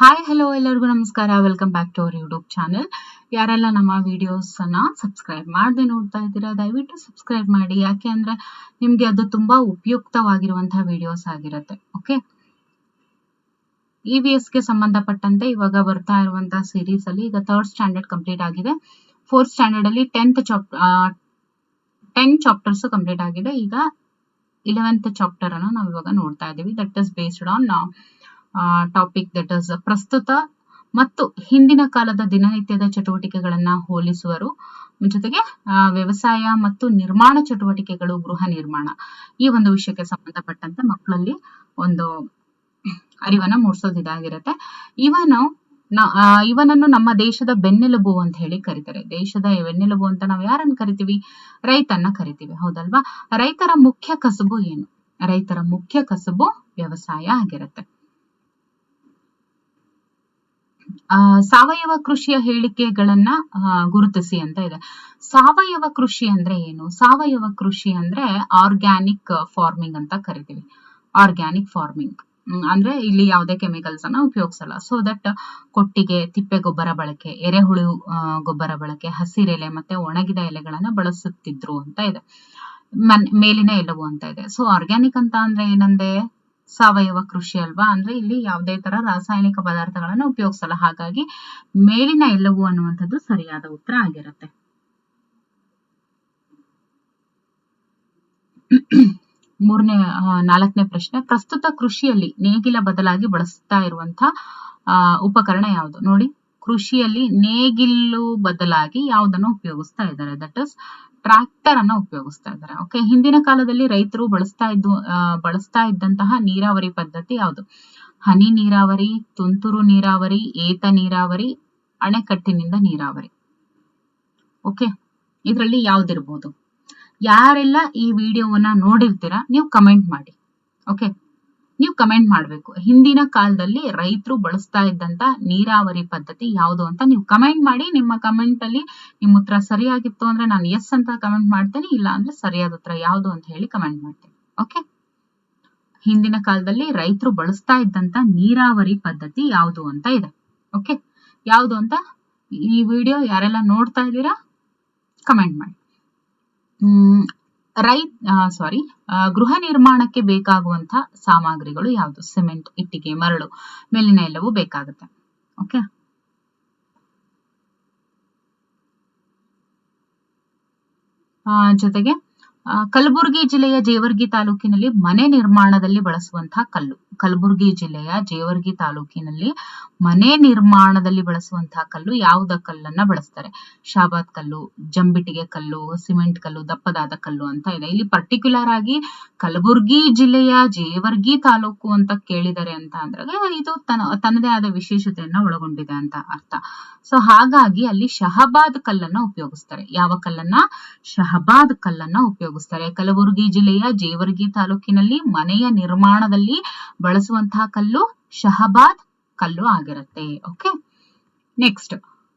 Hi hello ಎಲ್ಲರಿಗೂ ನಮಸ್ಕಾರ. Welcome back to our YouTube channel. ಯಾರೆಲ್ಲ ನಮ್ಮ ವಿಡಿಯೋಸ್ ಅನ್ನ ಸಬ್ಸ್ಕ್ರೈಬ್ ಮಾಡದೆ ನೋಡ್ತಾ ಇದ್ದೀರಾ ದಯವಿಟ್ಟು ಸಬ್ಸ್ಕ್ರೈಬ್ ಮಾಡಿ. ಯಾಕೆ ಅಂದ್ರೆ ನಿಮ್ಗೆ ಅದು ತುಂಬಾ ಉಪಯುಕ್ತವಾಗಿರುವಂತಹ ವಿಡಿಯೋಸ್ ಆಗಿರುತ್ತೆ. ಓಕೆ, EVS ಗೆ ಸಂಬಂಧಪಟ್ಟಂತೆ ಇವಾಗ ಬರ್ತಾ ಇರುವಂತಹ ಸೀರೀಸ್ ಅಲ್ಲಿ ಈಗ 3rd ಸ್ಟ್ಯಾಂಡರ್ಡ್ ಕಂಪ್ಲೀಟ್ ಆಗಿದೆ. 4th ಸ್ಟ್ಯಾಂಡರ್ಡ್ ಅಲ್ಲಿ 10 ಚಾಪ್ಟರ್ಸ್ ಕಂಪ್ಲೀಟ್ ಆಗಿದೆ. ಈಗ 11th ಚಾಪ್ಟರ್ ಅನ್ನು ನಾವು ಇವಾಗ ನೋಡ್ತಾ ಇದ್ದೀವಿ. That is based on topic that is ಪ್ರಸ್ತುತ ಮತ್ತು ಹಿಂದಿನ ಕಾಲದ ದಿನನಿತ್ಯದ ಚಟುವಟಿಕೆಗಳನ್ನ ಹೋಲಿಸುವರು, ಜೊತೆಗೆ ವ್ಯವಸಾಯ ಮತ್ತು ನಿರ್ಮಾಣ ಚಟುವಟಿಕೆಗಳು, ಗೃಹ ನಿರ್ಮಾಣ, ಈ ಒಂದು ವಿಷಯಕ್ಕೆ ಸಂಬಂಧಪಟ್ಟಂತೆ ಮಕ್ಕಳಲ್ಲಿ ಒಂದು ಅರಿವನ್ನ ಮೂಡಿಸೋದು ಇದಾಗಿರುತ್ತೆ. ಇವನನ್ನು ನಮ್ಮ ದೇಶದ ಬೆನ್ನೆಲುಬು ಅಂತ ಹೇಳಿ ಕರೀತಾರೆ. ದೇಶದ ಬೆನ್ನೆಲುಬು ಅಂತ ನಾವು ಯಾರನ್ನು ಕರಿತೀವಿ? ರೈತನ್ನ ಕರಿತೀವಿ, ಹೌದಲ್ವಾ? ರೈತರ ಮುಖ್ಯ ಕಸುಬು ಏನು? ರೈತರ ಮುಖ್ಯ ಕಸುಬು ವ್ಯವಸಾಯ ಆಗಿರುತ್ತೆ. ಸಾವಯವ ಕೃಷಿಯ ಹೇಳಿಕೆಗಳನ್ನ ಗುರುತಿಸಿ ಅಂತ ಇದೆ. ಸಾವಯವ ಕೃಷಿ ಅಂದ್ರೆ ಏನು? ಸಾವಯವ ಕೃಷಿ ಅಂದ್ರೆ ಆರ್ಗ್ಯಾನಿಕ್ ಫಾರ್ಮಿಂಗ್ ಅಂತ ಕರಿತೀವಿ. ಆರ್ಗ್ಯಾನಿಕ್ ಫಾರ್ಮಿಂಗ್ ಅಂದ್ರೆ ಇಲ್ಲಿ ಯಾವುದೇ ಕೆಮಿಕಲ್ಸ್ ಅನ್ನ ಉಪಯೋಗಿಸಲ್ಲ. ಸೊ ದಟ್ ಕೊಟ್ಟಿಗೆ, ತಿಪ್ಪೆ ಗೊಬ್ಬರ ಬಳಕೆ, ಎರೆಹುಳು ಗೊಬ್ಬರ ಬಳಕೆ, ಹಸಿರೆಲೆ ಮತ್ತೆ ಒಣಗಿದ ಎಲೆಗಳನ್ನ ಬಳಸುತ್ತಿದ್ರು ಅಂತ ಇದೆ. ಮೇಲಿನ ಎಲ್ಲವೂ ಅಂತ ಇದೆ. ಸೊ ಆರ್ಗ್ಯಾನಿಕ್ ಅಂತ ಅಂದ್ರೆ ಏನಂದ್ರೆ ಸಾವಯವ ಕೃಷಿ ಅಲ್ವಾ? ಅಂದ್ರೆ ಇಲ್ಲಿ ಯಾವುದೇ ತರ ರಾಸಾಯನಿಕ ಪದಾರ್ಥಗಳನ್ನ ಉಪಯೋಗಿಸಲ್ಲ. ಹಾಗಾಗಿ ಮೇಲಿನ ಎಲ್ಲವೂ ಅನ್ನುವಂಥದ್ದು ಸರಿಯಾದ ಉತ್ತರ ಆಗಿರುತ್ತೆ. ನಾಲ್ಕನೇ ಪ್ರಶ್ನೆ, ಪ್ರಸ್ತುತ ಕೃಷಿಯಲ್ಲಿ ನೇಗಿಲ ಬದಲಾಗಿ ಬಳಸ್ತಾ ಇರುವಂತಹ ಉಪಕರಣ ಯಾವುದು? ನೋಡಿ, ಕೃಷಿಯಲ್ಲಿ ನೇಗಿಲು ಬದಲಾಗಿ ಯಾವುದನ್ನು ಉಪಯೋಗಿಸ್ತಾ ಇದ್ದಾರೆ? ದಟ್ ಇಸ್ ಟ್ರಾಕ್ಟರ್ ಅನ್ನ ಉಪಯೋಗಿಸ್ತಾ ಇದ್ದಾರೆ. ಓಕೆ, ಹಿಂದಿನ ಕಾಲದಲ್ಲಿ ರೈತರು ಬಳಸ್ತಾ ಇದ್ದಂತಹ ನೀರಾವರಿ ಪದ್ಧತಿ ಯಾವುದು? ಹನಿ ನೀರಾವರಿ, ತುಂತುರು ನೀರಾವರಿ, ಏತ ನೀರಾವರಿ, ಅಣೆಕಟ್ಟಿನಿಂದ ನೀರಾವರಿ. ಓಕೆ, ಇದರಲ್ಲಿ ಯಾವ್ದಿರ್ಬೋದು? ಯಾರೆಲ್ಲ ಈ ವಿಡಿಯೋವನ್ನ ನೋಡಿರ್ತೀರಾ ನೀವು ಕಮೆಂಟ್ ಮಾಡಿ. ಓಕೆ, ನೀವು ಕಮೆಂಟ್ ಮಾಡ್ಬೇಕು. ಹಿಂದಿನ ಕಾಲದಲ್ಲಿ ರೈತರು ಬಳಸ್ತಾ ಇದ್ದಂತ ನೀರಾವರಿ ಪದ್ಧತಿ ಯಾವುದು ಅಂತ ನೀವು ಕಮೆಂಟ್ ಮಾಡಿ. ನಿಮ್ಮ ಕಮೆಂಟ್ ಅಲ್ಲಿ ನಿಮ್ಮ ಉತ್ತರ ಸರಿಯಾಗಿತ್ತು ಅಂದ್ರೆ ನಾನು ಎಸ್ ಅಂತ ಕಮೆಂಟ್ ಮಾಡ್ತೇನೆ, ಇಲ್ಲ ಅಂದ್ರೆ ಸರಿಯಾದ ಉತ್ತರ ಯಾವುದು ಅಂತ ಹೇಳಿ ಕಮೆಂಟ್ ಮಾಡ್ತೇನೆ. ಓಕೆ, ಹಿಂದಿನ ಕಾಲದಲ್ಲಿ ರೈತರು ಬಳಸ್ತಾ ಇದ್ದಂತ ನೀರಾವರಿ ಪದ್ಧತಿ ಯಾವುದು ಅಂತ ಇದೆ. ಓಕೆ, ಯಾವುದು ಅಂತ ಈ ವಿಡಿಯೋ ಯಾರೆಲ್ಲ ನೋಡ್ತಾ ಇದ್ದೀರಾ ಕಮೆಂಟ್ ಮಾಡಿ. ಗೃಹ ನಿರ್ಮಾಣಕ್ಕೆ ಬೇಕಾಗುವಂತಹ ಸಾಮಗ್ರಿಗಳು ಯಾವುದು? ಸಿಮೆಂಟ್, ಇಟ್ಟಿಗೆ, ಮರಳು, ಮೇಲಿನ ಎಲ್ಲವೂ ಬೇಕಾಗುತ್ತೆ. ಓಕೆ, ಜೊತೆಗೆ ಕಲಬುರಗಿ ಜಿಲ್ಲೆಯ ಜೇವರ್ಗಿ ತಾಲೂಕಿನಲ್ಲಿ ಮನೆ ನಿರ್ಮಾಣದಲ್ಲಿ ಬಳಸುವಂತಹ ಕಲ್ಲು. ಕಲಬುರಗಿ ಜಿಲ್ಲೆಯ ಜೇವರ್ಗಿ ತಾಲೂಕಿನಲ್ಲಿ ಮನೆ ನಿರ್ಮಾಣದಲ್ಲಿ ಬಳಸುವಂತಹ ಕಲ್ಲು ಯಾವುದ ಕಲ್ಲನ್ನ ಬಳಸ್ತಾರೆ? ಶಾಬಾದ್ ಕಲ್ಲು, ಜಂಬಿಟಿಗೆ ಕಲ್ಲು, ಸಿಮೆಂಟ್ ಕಲ್ಲು, ದಪ್ಪದಾದ ಕಲ್ಲು ಅಂತ ಇದೆ. ಇಲ್ಲಿ ಪರ್ಟಿಕ್ಯುಲರ್ ಆಗಿ ಕಲಬುರಗಿ ಜಿಲ್ಲೆಯ ಜೇವರ್ಗಿ ತಾಲೂಕು ಅಂತ ಕೇಳಿದರೆ ಅಂತ ಅಂದ್ರೆ ಇದು ತನ್ನದೇ ಆದ ವಿಶೇಷತೆಯನ್ನ ಒಳಗೊಂಡಿದೆ ಅಂತ ಅರ್ಥ. ಸೊ ಹಾಗಾಗಿ ಅಲ್ಲಿ ಶಹಬಾದ್ ಕಲ್ಲನ್ನ ಉಪಯೋಗಿಸ್ತಾರೆ. ಯಾವ ಕಲ್ಲನ್ನ? ಶಹಬಾದ್ ಕಲ್ಲನ್ನ ಉಪಯೋಗಿಸ್ತಾರೆ. ಕಲಬುರಗಿ ಜಿಲ್ಲೆಯ ಜೇವರ್ಗಿ ತಾಲೂಕಿನಲ್ಲಿ ಮನೆಯ ನಿರ್ಮಾಣದಲ್ಲಿ ಬಳಸುವಂತಹ ಕಲ್ಲು ಶಹಬಾದ್ ಕಲ್ಲು ಆಗಿರುತ್ತೆ. ಓಕೆ, ನೆಕ್ಸ್ಟ್,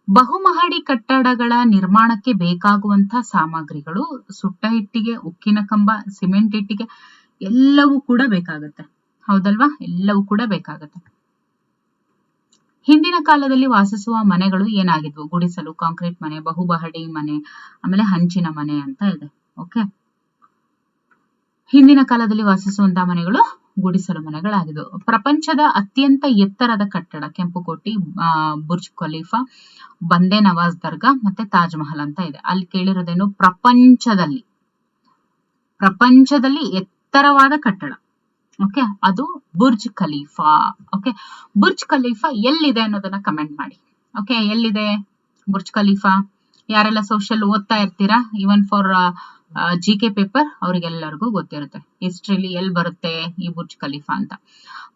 ಬಹುಮಹಡಿ ಕಟ್ಟಡಗಳ ನಿರ್ಮಾಣಕ್ಕೆ ಬೇಕಾಗುವಂತಹ ಸಾಮಗ್ರಿಗಳು ಸುಟ್ಟ ಇಟ್ಟಿಗೆ, ಉಕ್ಕಿನ ಕಂಬ, ಸಿಮೆಂಟ್ ಇಟ್ಟಿಗೆ ಎಲ್ಲವೂ ಕೂಡ ಬೇಕಾಗುತ್ತೆ, ಹೌದಲ್ವಾ? ಎಲ್ಲವೂ ಕೂಡ ಬೇಕಾಗುತ್ತೆ. ಹಿಂದಿನ ಕಾಲದಲ್ಲಿ ವಾಸಿಸುವ ಮನೆಗಳು ಏನಾಗಿದ್ವು? ಗುಡಿಸಲು, ಕಾಂಕ್ರೀಟ್ ಮನೆ, ಬಹುಮಹಡಿ ಮನೆ, ಆಮೇಲೆ ಹಂಚಿನ ಮನೆ ಅಂತ ಇದೆ. ಓಕೆ, ಹಿಂದಿನ ಕಾಲದಲ್ಲಿ ವಾಸಿಸುವಂತಹ ಮನೆಗಳು ಗುಡಿಸಲು ಮನೆಗಳಾಗಿದ್ವು. ಪ್ರಪಂಚದ ಅತ್ಯಂತ ಎತ್ತರದ ಕಟ್ಟಡ ಕೆಂಪುಕೋಟೆ, ಬುರ್ಜ್ ಖಲೀಫಾ, ಬಂದೆ ನವಾಜ್ ದರ್ಗಾ ಮತ್ತೆ ತಾಜ್ ಮಹಲ್ ಅಂತ ಇದೆ. ಅಲ್ಲಿ ಕೇಳಿರೋದೇನು? ಪ್ರಪಂಚದಲ್ಲಿ ಎತ್ತರವಾದ ಕಟ್ಟಡ. ಓಕೆ, ಅದು Burj Khalifa. Okay, Burj Khalifa ಎಲ್ಲಿದೆ ಅನ್ನೋದನ್ನ ಕಮೆಂಟ್ ಮಾಡಿ. ಓಕೆ, ಎಲ್ಲಿದೆ ಬುರ್ಜ್ ಖಲೀಫಾ? ಯಾರೆಲ್ಲ ಸೋಷಿಯಲ್ ಓದ್ತಾ ಇರ್ತೀರಾ, ಇವನ್ ಫಾರ್ GK ಪೇಪರ್ ಅವ್ರಿಗೆಲ್ಲರಿಗೂ ಗೊತ್ತಿರುತ್ತೆ ಹಿಸ್ಟ್ರಿಲಿ ಎಲ್ಲಿ ಬರುತ್ತೆ ಈ ಬುರ್ಜ್ ಖಲೀಫಾ ಅಂತ.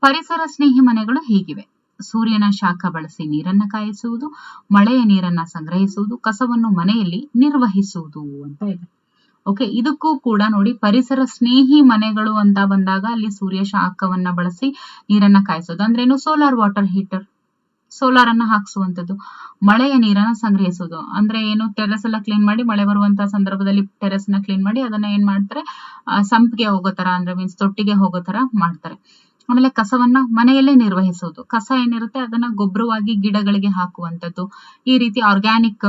ಪರಿಸರ ಸ್ನೇಹಿ ಮನೆಗಳು ಹೀಗಿವೆ: ಸೂರ್ಯನ ಶಾಖ ಬಳಸಿ ನೀರನ್ನ ಕಾಯಿಸುವುದು, ಮಳೆಯ ನೀರನ್ನ ಸಂಗ್ರಹಿಸುವುದು, ಕಸವನ್ನು ಮನೆಯಲ್ಲಿ ನಿರ್ವಹಿಸುವುದು ಅಂತ ಇದೆ. ಓಕೆ, ಇದಕ್ಕೂ ಕೂಡ ನೋಡಿ, ಪರಿಸರ ಸ್ನೇಹಿ ಮನೆಗಳು ಅಂತ ಬಂದಾಗ ಅಲ್ಲಿ ಸೂರ್ಯ ಶಾಖವನ್ನ ಬಳಸಿ ನೀರನ್ನ ಕಾಯಿಸೋದು ಅಂದ್ರೆ ಏನು? ಸೋಲಾರ್ ವಾಟರ್ ಹೀಟರ್, ಸೋಲಾರ್ ಅನ್ನ ಹಾಕ್ಸುವಂಥದ್ದು. ಮಳೆಯ ನೀರನ್ನ ಸಂಗ್ರಹಿಸೋದು ಅಂದ್ರೆ ಏನು? ಟೆರೆಸ್ ಎಲ್ಲ ಕ್ಲೀನ್ ಮಾಡಿ, ಮಳೆ ಬರುವಂತಹ ಸಂದರ್ಭದಲ್ಲಿ ಟೆರೆಸ್ ನ ಕ್ಲೀನ್ ಮಾಡಿ ಅದನ್ನ ಏನ್ ಮಾಡ್ತಾರೆ? ಸಂಪ್ಗೆ ಹೋಗೋ ತರ ಅಂದ್ರೆ ಮೀನ್ಸ್ ತೊಟ್ಟಿಗೆ ಹೋಗೋ ತರ ಮಾಡ್ತಾರೆ. ಆಮೇಲೆ ಕಸವನ್ನ ಮನೆಯಲ್ಲೇ ನಿರ್ವಹಿಸುವುದು. ಕಸ ಏನಿರುತ್ತೆ ಅದನ್ನ ಗೊಬ್ಬರವಾಗಿ ಗಿಡಗಳಿಗೆ ಹಾಕುವಂಥದ್ದು, ಈ ರೀತಿ ಆರ್ಗ್ಯಾನಿಕ್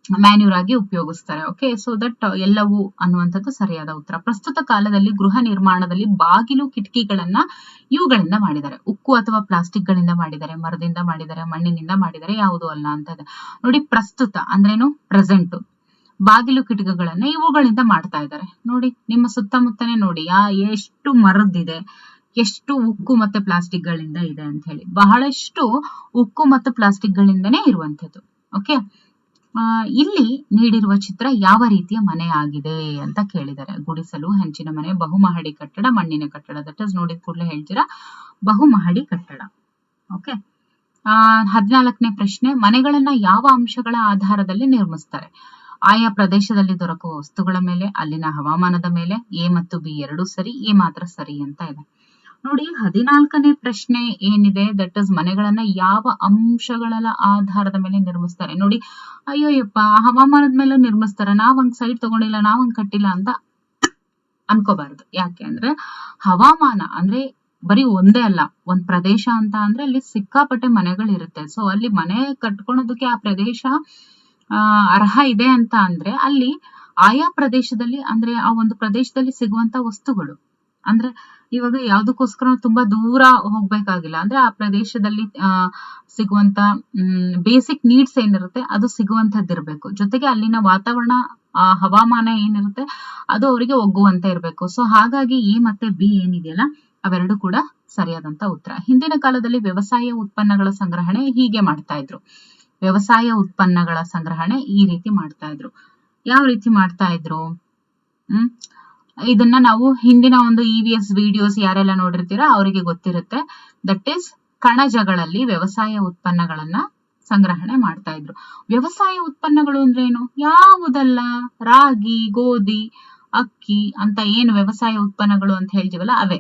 ಮ್ಯಾನ್ಯೂರ್ ಆಗಿ ಉಪಯೋಗಿಸ್ತಾರೆ. ಓಕೆ, ಸೊ ದಟ್ ಎಲ್ಲವೂ ಅನ್ನುವಂಥದ್ದು ಸರಿಯಾದ ಉತ್ತರ. ಪ್ರಸ್ತುತ ಕಾಲದಲ್ಲಿ ಗೃಹ ನಿರ್ಮಾಣದಲ್ಲಿ ಬಾಗಿಲು ಕಿಟಕಿಗಳನ್ನ ಇವುಗಳಿಂದ ಮಾಡಿದ್ದಾರೆ. ಉಕ್ಕು ಅಥವಾ ಪ್ಲಾಸ್ಟಿಕ್ ಗಳಿಂದ ಮಾಡಿದ್ದಾರೆ, ಮರದಿಂದ ಮಾಡಿದ್ದಾರೆ, ಮಣ್ಣಿನಿಂದ ಮಾಡಿದ್ದಾರೆ, ಯಾವುದು ಅಲ್ಲ ಅಂತ ಇದೆ ನೋಡಿ. ಪ್ರಸ್ತುತ ಅಂದ್ರೇನು? ಪ್ರೆಸೆಂಟ್. ಬಾಗಿಲು ಕಿಟಕಿಗಳನ್ನ ಇವುಗಳಿಂದ ಮಾಡ್ತಾ ಇದ್ದಾರೆ. ನೋಡಿ ನಿಮ್ಮ ಸುತ್ತಮುತ್ತನೇ ನೋಡಿ, ಎಷ್ಟು ಮರದ್ದಿದೆ, ಎಷ್ಟು ಉಕ್ಕು ಮತ್ತೆ ಪ್ಲಾಸ್ಟಿಕ್ ಗಳಿಂದ ಇದೆ ಅಂತ ಹೇಳಿ. ಬಹಳಷ್ಟು ಉಕ್ಕು ಮತ್ತು ಪ್ಲಾಸ್ಟಿಕ್ ಗಳಿಂದನೇ ಇರುವಂತದ್ದು. ಓಕೆ, ಇಲ್ಲಿ ನೀಡಿರುವ ಚಿತ್ರ ಯಾವ ರೀತಿಯ ಮನೆ ಆಗಿದೆ ಅಂತ ಕೇಳಿದ್ದಾರೆ. ಗುಡಿಸಲು, ಹೆಂಚಿನ ಮನೆ, ಬಹುಮಹಡಿ ಕಟ್ಟಡ, ಮಣ್ಣಿನ ಕಟ್ಟಡ. ದಟ್ ಇಸ್ ನೋಡಿದ ಕೂಡಲೇ ಹೇಳ್ತೀರಾ ಬಹುಮಹಡಿ ಕಟ್ಟಡ. ಓಕೆ, 14ನೇ ಪ್ರಶ್ನೆ, ಮನೆಗಳನ್ನ ಯಾವ ಅಂಶಗಳ ಆಧಾರದಲ್ಲಿ ನಿರ್ಮಿಸ್ತಾರೆ? ಆಯಾ ಪ್ರದೇಶದಲ್ಲಿ ದೊರಕುವ ವಸ್ತುಗಳ ಮೇಲೆ, ಅಲ್ಲಿನ ಹವಾಮಾನದ ಮೇಲೆ. ಎ ಮತ್ತು ಬಿ ಎರಡೂ ಸರಿ, ಎ ಮಾತ್ರ ಸರಿ ಅಂತ ಇದೆ. ನೋಡಿ 14ನೇ ಪ್ರಶ್ನೆ ಏನಿದೆ, ದಟ್ ಇಸ್ ಮನೆಗಳನ್ನ ಯಾವ ಅಂಶಗಳ ಆಧಾರದ ಮೇಲೆ ನಿರ್ಮಿಸ್ತಾರೆ. ನೋಡಿ, ಅಯ್ಯೋಯಪ್ಪ ಹವಾಮಾನದ ಮೇಲೆ ನಿರ್ಮಿಸ್ತಾರ, ನಾವ್ ಹಂಗ್ ಸೈಟ್ ತಗೊಂಡಿಲ್ಲ, ನಾವ್ ಹಂಗ್ ಕಟ್ಟಿಲ್ಲ ಅಂತ ಅನ್ಕೋಬಾರ್ದು. ಯಾಕೆ ಅಂದ್ರೆ ಹವಾಮಾನ ಅಂದ್ರೆ ಬರೀ ಒಂದೇ ಅಲ್ಲ, ಒಂದ್ ಪ್ರದೇಶ ಅಂತ ಅಂದ್ರೆ ಅಲ್ಲಿ ಸಿಕ್ಕಾಪಟ್ಟೆ ಮನೆಗಳಿರುತ್ತೆ. ಸೊ ಅಲ್ಲಿ ಮನೆ ಕಟ್ಕೊಳೋದಕ್ಕೆ ಆ ಪ್ರದೇಶ ಅರ್ಹ ಇದೆ ಅಂತ ಅಂದ್ರೆ ಅಲ್ಲಿ ಆಯಾ ಪ್ರದೇಶದಲ್ಲಿ ಅಂದ್ರೆ ಆ ಒಂದು ಪ್ರದೇಶದಲ್ಲಿ ಸಿಗುವಂತ ವಸ್ತುಗಳು, ಅಂದ್ರೆ ಇವಾಗ ಯಾವ್ದಕ್ಕೋಸ್ಕರ ತುಂಬಾ ದೂರ ಹೋಗ್ಬೇಕಾಗಿಲ್ಲ, ಅಂದ್ರೆ ಆ ಪ್ರದೇಶದಲ್ಲಿ ಸಿಗುವಂತ ಬೇಸಿಕ್ ನೀಡ್ಸ್ ಏನಿರುತ್ತೆ ಅದು ಸಿಗುವಂತದ್ದಿರ್ಬೇಕು. ಜೊತೆಗೆ ಅಲ್ಲಿನ ವಾತಾವರಣ, ಹವಾಮಾನ ಏನಿರುತ್ತೆ ಅದು ಅವರಿಗೆ ಒಗ್ಗುವಂತ ಇರ್ಬೇಕು. ಸೊ ಹಾಗಾಗಿ ಎ ಮತ್ತೆ ಬಿ ಏನಿದೆಯಲ್ಲ ಅವೆರಡು ಕೂಡ ಸರಿಯಾದಂತ ಉತ್ತರ. ಹಿಂದಿನ ಕಾಲದಲ್ಲಿ ವ್ಯವಸಾಯ ಉತ್ಪನ್ನಗಳ ಸಂಗ್ರಹಣೆ ಹೀಗೆ ಮಾಡ್ತಾ ಇದ್ರು. ವ್ಯವಸಾಯ ಉತ್ಪನ್ನಗಳ ಸಂಗ್ರಹಣೆ ಈ ರೀತಿ ಮಾಡ್ತಾ ಇದ್ರು. ಯಾವ ರೀತಿ ಮಾಡ್ತಾ ಇದ್ರು? ಇದನ್ನ ನಾವು ಹಿಂದಿನ ಒಂದು EVS ವಿಡಿಯೋಸ್ ಯಾರೆಲ್ಲ ನೋಡಿರ್ತೀರಾ ಅವರಿಗೆ ಗೊತ್ತಿರುತ್ತೆ. ದಟ್ ಈಸ್ ಕಣಜಗಳಲ್ಲಿ ವ್ಯವಸಾಯ ಉತ್ಪನ್ನಗಳನ್ನ ಸಂಗ್ರಹಣೆ ಮಾಡ್ತಾ ಇದ್ರು. ವ್ಯವಸಾಯ ಉತ್ಪನ್ನಗಳು ಅಂದ್ರೆ ಏನು? ಯಾವುದಲ್ಲ, ರಾಗಿ, ಗೋಧಿ, ಅಕ್ಕಿ ಅಂತ ಏನು ವ್ಯವಸಾಯ ಉತ್ಪನ್ನಗಳು ಅಂತ ಹೇಳ್ತೀವಲ್ಲ ಅವೇ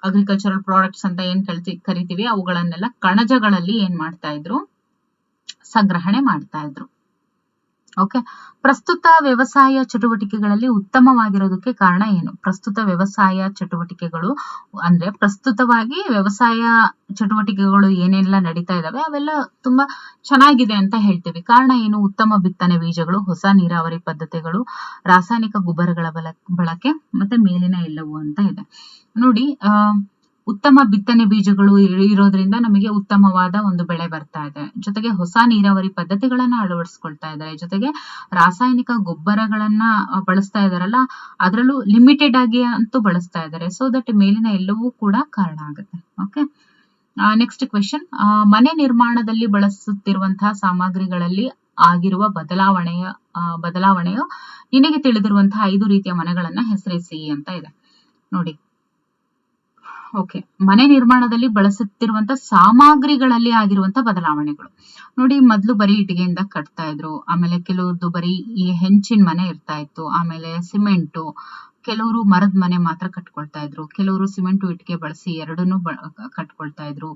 ಅಗ್ರಿಕಲ್ಚರಲ್ ಪ್ರಾಡಕ್ಟ್ಸ್ ಅಂತ ಏನ್ ಕರಿತೀವಿ, ಅವುಗಳನ್ನೆಲ್ಲ ಕಣಜಗಳಲ್ಲಿ ಏನ್ ಮಾಡ್ತಾ ಇದ್ರು? ಸಂಗ್ರಹಣೆ ಮಾಡ್ತಾ ಇದ್ರು. ಓಕೆ, ಪ್ರಸ್ತುತ ವ್ಯವಸಾಯ ಚಟುವಟಿಕೆಗಳಲ್ಲಿ ಉತ್ತಮವಾಗಿರೋದಕ್ಕೆ ಕಾರಣ ಏನು? ಪ್ರಸ್ತುತ ವ್ಯವಸಾಯ ಚಟುವಟಿಕೆಗಳು ಅಂದ್ರೆ ಪ್ರಸ್ತುತವಾಗಿ ವ್ಯವಸಾಯ ಚಟುವಟಿಕೆಗಳು ಏನೆಲ್ಲ ನಡೀತಾ ಇದಾವೆ ಅವೆಲ್ಲ ತುಂಬಾ ಚೆನ್ನಾಗಿದೆ ಅಂತ ಹೇಳ್ತೀವಿ. ಕಾರಣ ಏನು? ಉತ್ತಮ ಬಿತ್ತನೆ ಬೀಜಗಳು, ಹೊಸ ನೀರಾವರಿ ಪದ್ಧತಿಗಳು, ರಾಸಾಯನಿಕ ಗೊಬ್ಬರಗಳ ಬಳಕೆ ಮತ್ತೆ ಮೇಲಿನ ಎಲ್ಲವೂ ಅಂತ ಇದೆ. ನೋಡಿ, ಉತ್ತಮ ಬಿತ್ತನೆ ಬೀಜಗಳು ಇರೋದ್ರಿಂದ ನಮಗೆ ಉತ್ತಮವಾದ ಒಂದು ಬೆಳೆ ಬರ್ತಾ ಇದೆ. ಜೊತೆಗೆ ಹೊಸ ನೀರಾವರಿ ಪದ್ಧತಿಗಳನ್ನ ಅಳವಡಿಸ್ಕೊಳ್ತಾ ಇದ್ದಾರೆ. ಜೊತೆಗೆ ರಾಸಾಯನಿಕ ಗೊಬ್ಬರಗಳನ್ನ ಬಳಸ್ತಾ ಇದಾರಲ್ಲ, ಅದರಲ್ಲೂ ಲಿಮಿಟೆಡ್ ಆಗಿ ಅಂತೂ ಬಳಸ್ತಾ ಇದ್ದಾರೆ. ಸೊ ದಟ್ ಮೇಲಿನ ಎಲ್ಲವೂ ಕೂಡ ಕಾರಣ ಆಗುತ್ತೆ. ಓಕೆ, ನೆಕ್ಸ್ಟ್ ಕ್ವೆಶನ್, ಮನೆ ನಿರ್ಮಾಣದಲ್ಲಿ ಬಳಸುತ್ತಿರುವಂತಹ ಸಾಮಗ್ರಿಗಳಲ್ಲಿ ಆಗಿರುವ ಬದಲಾವಣೆಯು ನಿನಗೆ ತಿಳಿದಿರುವಂತಹ 5 ರೀತಿಯ ಮನೆಗಳನ್ನ ಹೆಸರಿಸಿ ಅಂತ ಇದೆ. ನೋಡಿ, ಓಕೆ, ಮನೆ ನಿರ್ಮಾಣದಲ್ಲಿ ಬಳಸುತ್ತಿರುವಂತ ಸಾಮಗ್ರಿಗಳಲ್ಲಿ ಆಗಿರುವಂತ ಬದಲಾವಣೆಗಳು. ನೋಡಿ, ಮೊದ್ಲು ಬರೀ ಇಟ್ಟಿಗೆಯಿಂದ ಕಟ್ತಾ ಇದ್ರು, ಆಮೇಲೆ ಕೆಲವ್ರದ್ದು ಬರೀ ಈ ಹೆಂಚಿನ ಮನೆ ಇರ್ತಾ ಇತ್ತು, ಆಮೇಲೆ ಸಿಮೆಂಟು, ಕೆಲವರು ಮರದ ಮನೆ ಮಾತ್ರ ಕಟ್ಕೊಳ್ತಾ ಇದ್ರು, ಕೆಲವರು ಸಿಮೆಂಟು ಇಟ್ಟಿಗೆ ಬಳಸಿ ಎರಡನ್ನೂ ಕಟ್ಕೊಳ್ತಾ ಇದ್ರು.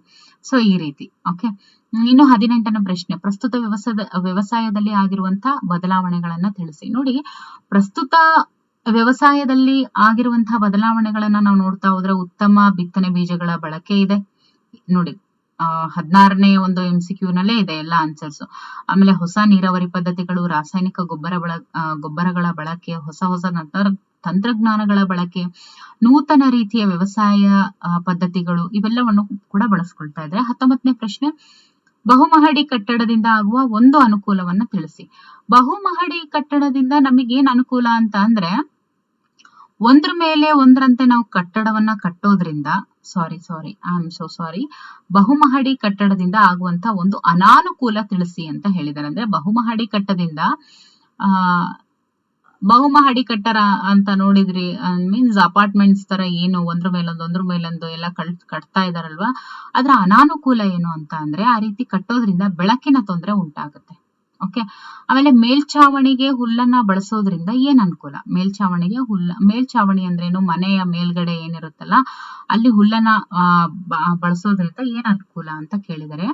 ಸೊ ಈ ರೀತಿ. ಓಕೆ, ಇನ್ನು 18ನೇ ಪ್ರಶ್ನೆ, ಪ್ರಸ್ತುತ ವ್ಯವಸಾಯದಲ್ಲಿ ಆಗಿರುವಂತ ಬದಲಾವಣೆಗಳನ್ನ ತಿಳಿಸಿ. ನೋಡಿ, ಪ್ರಸ್ತುತ ವ್ಯವಸಾಯದಲ್ಲಿ ಆಗಿರುವಂತಹ ಬದಲಾವಣೆಗಳನ್ನ ನಾವು ನೋಡ್ತಾ ಹೋದ್ರೆ ಉತ್ತಮ ಬಿತ್ತನೆ ಬೀಜಗಳ ಬಳಕೆ ಇದೆ. ನೋಡಿ, 16ನೇ ಒಂದು MCQ ನಲ್ಲೇ ಇದೆ ಎಲ್ಲ ಆನ್ಸರ್ಸ್. ಆಮೇಲೆ ಹೊಸ ನೀರಾವರಿ ಪದ್ಧತಿಗಳು, ರಾಸಾಯನಿಕ ಗೊಬ್ಬರಗಳ ಬಳಕೆ, ಹೊಸ ತಂತ್ರಜ್ಞಾನಗಳ ಬಳಕೆ, ನೂತನ ರೀತಿಯ ವ್ಯವಸಾಯ ಪದ್ಧತಿಗಳು, ಇವೆಲ್ಲವನ್ನು ಕೂಡ ಬಳಸ್ಕೊಳ್ತಾ ಇದ್ದಾರೆ. 19ನೇ ಪ್ರಶ್ನೆ, ಬಹುಮಹಡಿ ಕಟ್ಟಡದಿಂದ ಆಗುವ ಒಂದು ಅನುಕೂಲವನ್ನ ತಿಳಿಸಿ. ಬಹುಮಹಡಿ ಕಟ್ಟಡದಿಂದ ನಮಗೇನ್ ಅನುಕೂಲ ಅಂತ ಅಂದ್ರೆ, ಒಂದ್ರ ಮೇಲೆ ಒಂದ್ರಂತೆ ನಾವು ಕಟ್ಟಡವನ್ನ ಕಟ್ಟೋದ್ರಿಂದ ಬಹುಮಹಡಿ ಕಟ್ಟಡದಿಂದ ಆಗುವಂತ ಒಂದು ಅನಾನುಕೂಲ ತಿಳಿಸಿ ಅಂತ ಹೇಳಿದ್ದಾರೆ. ಅಂದ್ರೆ ಬಹುಮಹಡಿ ಕಟ್ಟಡ ಅಂತ ನೋಡಿದ್ರಿ, ಮೀನ್ಸ್ ಅಪಾರ್ಟ್ಮೆಂಟ್ಸ್ ತರ ಏನು ಒಂದ್ರ ಮೇಲೊಂದು ಎಲ್ಲ ಕಟ್ತಾ ಇದಾರಲ್ವಾ, ಅದ್ರ ಅನಾನುಕೂಲ ಏನು ಅಂತ ಅಂದ್ರೆ ಆ ರೀತಿ ಕಟ್ಟೋದ್ರಿಂದ ಬೆಳಕಿನ ತೊಂದರೆ ಉಂಟಾಗುತ್ತೆ. ಓಕೆ, ಆಮೇಲೆ ಮೇಲ್ಛಾವಣಿಗೆ ಹುಲ್ಲನ್ನ ಬಳಸೋದ್ರಿಂದ ಏನ್ ಅನುಕೂಲ? ಮೇಲ್ಛಾವಣಿ ಅಂದ್ರೇನು? ಮನೆಯ ಮೇಲ್ಗಡೆ ಏನಿರುತ್ತಲ್ಲ ಅಲ್ಲಿ ಹುಲ್ಲನ್ನ ಬಳಸೋದ್ರಿಂದ ಏನ್ ಅನುಕೂಲ ಅಂತ ಕೇಳಿದರೆ,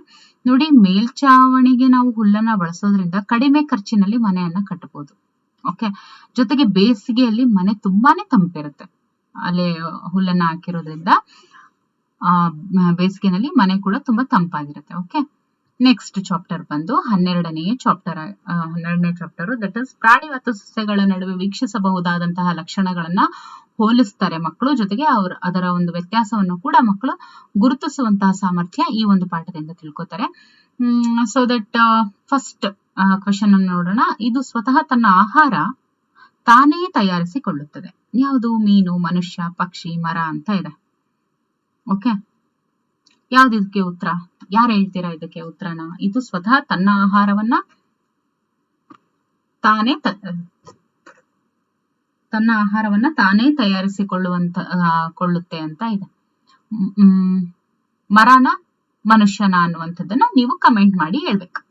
ನೋಡಿ, ಮೇಲ್ಛಾವಣಿಗೆ ನಾವು ಹುಲ್ಲನ್ನ ಬಳಸೋದ್ರಿಂದ ಕಡಿಮೆ ಖರ್ಚಿನಲ್ಲಿ ಮನೆಯನ್ನ ಕಟ್ಟಬಹುದು. ಓಕೆ, ಜೊತೆಗೆ ಬೇಸಿಗೆಯಲ್ಲಿ ಮನೆ ತುಂಬಾನೇ ತಂಪಿರುತ್ತೆ ಅಲ್ಲಿ ಹುಲ್ಲನ್ನ ಹಾಕಿರೋದ್ರಿಂದ. ಬೇಸಿಗೆನಲ್ಲಿ ಮನೆ ಕೂಡ ತುಂಬಾ ತಂಪಾಗಿರುತ್ತೆ. ಓಕೆ, ನೆಕ್ಸ್ಟ್ ಚಾಪ್ಟರ್ ಬಂದು 12ನೇ ಚಾಪ್ಟರ್ ದಟ್ ಇಸ್ ಪ್ರಾಣಿ ಮತ್ತು ಸಸ್ಯಗಳ ನಡುವೆ ವೀಕ್ಷಿಸಬಹುದಾದಂತಹ ಲಕ್ಷಣಗಳನ್ನ ಹೋಲಿಸ್ತಾರೆ ಮಕ್ಕಳು. ಜೊತೆಗೆ ಅದರ ಒಂದು ವ್ಯತ್ಯಾಸವನ್ನು ಕೂಡ ಮಕ್ಕಳು ಗುರುತಿಸುವಂತಹ ಸಾಮರ್ಥ್ಯ ಈ ಒಂದು ಪಾಠದಿಂದ ತಿಳ್ಕೊತಾರೆ. ಸೊ ದಟ್ ಫಸ್ಟ್ ಕ್ವೆಶನ್ ಅನ್ನು ನೋಡೋಣ. ಇದು ಸ್ವತಃ ತನ್ನ ಆಹಾರ ತಾನೇ ತಯಾರಿಸಿಕೊಳ್ಳುತ್ತದೆ. ಯಾವುದು? ಮೀನು, ಮನುಷ್ಯ, ಪಕ್ಷಿ, ಮರ ಅಂತ ಇದೆ. ಓಕೆ, ಯಾವ್ದು ಇದಕ್ಕೆ ಉತ್ತರ? ಯಾರು ಹೇಳ್ತೀರಾ ಇದಕ್ಕೆ ಉತ್ತರನ? ಇದು ಸ್ವತಃ ತನ್ನ ಆಹಾರವನ್ನ ತಾನೇ ಕೊಳ್ಳುತ್ತೆ ಅಂತ ಇದೆ. ಮರನ, ಮನುಷ್ಯನ ಅನ್ನುವಂಥದ್ದನ್ನ ನೀವು ಕಮೆಂಟ್ ಮಾಡಿ ಹೇಳ್ಬೇಕು.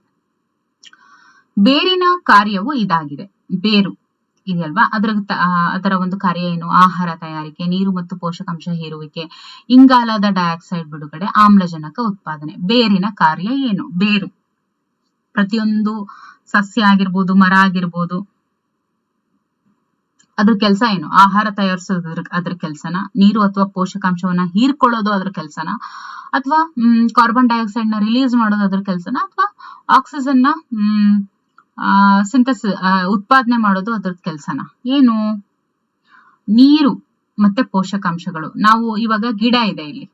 ಬೇರಿನ ಕಾರ್ಯವು ಇದಾಗಿದೆ. ಬೇರು ಇದೆಯಲ್ವಾ, ಅದರ ಒಂದು ಕಾರ್ಯ ಏನು? ಆಹಾರ ತಯಾರಿಕೆ, ನೀರು ಮತ್ತು ಪೋಷಕಾಂಶ ಹೀರುವಿಕೆ, ಇಂಗಾಲದ ಡೈಆಕ್ಸೈಡ್ ಬಿಡುಗಡೆ, ಆಮ್ಲಜನಕ ಉತ್ಪಾದನೆ. ಬೇರಿನ ಕಾರ್ಯ ಏನು? ಬೇರು ಪ್ರತಿಯೊಂದು ಸಸ್ಯ ಆಗಿರ್ಬೋದು, ಮರ ಆಗಿರ್ಬೋದು, ಅದ್ರ ಕೆಲಸ ಏನು? ಆಹಾರ ತಯಾರಿಸೋದು ಅದ್ರ ಕೆಲಸನ, ನೀರು ಅಥವಾ ಪೋಷಕಾಂಶವನ್ನ ಹೀರ್ಕೊಳ್ಳೋದು ಅದ್ರ ಕೆಲಸನ, ಅಥವಾ ಕಾರ್ಬನ್ ಡೈಆಕ್ಸೈಡ್ ನ ರಿಲೀಸ್ ಮಾಡೋದು ಅದ್ರ ಕೆಲಸನ, ಅಥವಾ ಆಕ್ಸಿಜನ್ ನ ಸಿಂಥಸಿಸ್ ಉತ್ಪಾದನೆ ಮಾಡೋದು ಅದ್ರ ಕೆಲಸನ? ಏನು? ನೀರು ಮತ್ತೆ ಪೋಷಕಾಂಶಗಳು. ನಾವು ಇವಾಗ ಗಿಡ ಇದೆ ಇಲ್ಲಿ,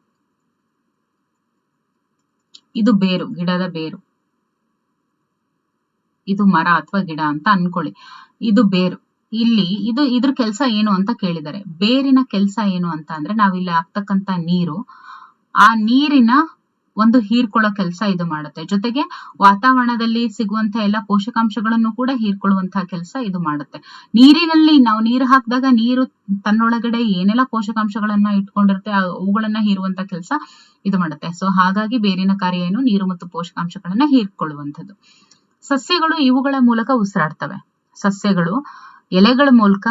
ಇದು ಬೇರು, ಗಿಡದ ಬೇರು. ಇದು ಮರ ಅಥವಾ ಗಿಡ ಅಂತ ಅನ್ಕೊಳ್ಳಿ. ಇದು ಬೇರು. ಇಲ್ಲಿ ಇದ್ರ ಕೆಲಸ ಏನು ಅಂತ ಕೇಳಿದ್ದಾರೆ. ಬೇರಿನ ಕೆಲಸ ಏನು ಅಂತ ಅಂದ್ರೆ, ನಾವಿಲ್ಲಿ ಆಗ್ತಕ್ಕಂತ ನೀರು, ಆ ನೀರಿನ ಒಂದು ಹೀರ್ಕೊಳ್ಳೋ ಕೆಲಸ ಇದು ಮಾಡುತ್ತೆ. ಜೊತೆಗೆ ವಾತಾವರಣದಲ್ಲಿ ಸಿಗುವಂತ ಎಲ್ಲ ಪೋಷಕಾಂಶಗಳನ್ನು ಕೂಡ ಹೀರ್ಕೊಳ್ಳುವಂತಹ ಕೆಲಸ ಇದು ಮಾಡುತ್ತೆ. ನೀರಿನಲ್ಲಿ ನಾವು ನೀರು ಹಾಕಿದಾಗ ನೀರು ತನ್ನೊಳಗಡೆ ಏನೆಲ್ಲ ಪೋಷಕಾಂಶಗಳನ್ನ ಇಟ್ಕೊಂಡಿರುತ್ತೆ ಅವುಗಳನ್ನ ಹೀರುವಂತ ಕೆಲಸ ಇದು ಮಾಡುತ್ತೆ. ಸೊ ಹಾಗಾಗಿ ಬೇರಿನ ಕಾರ್ಯ ಏನು? ನೀರು ಮತ್ತು ಪೋಷಕಾಂಶಗಳನ್ನ ಹೀರ್ಕೊಳ್ಳುವಂಥದ್ದು. ಸಸ್ಯಗಳು ಇವುಗಳ ಮೂಲಕ ಉಸಿರಾಡ್ತವೆ. ಸಸ್ಯಗಳು ಎಲೆಗಳ ಮೂಲಕ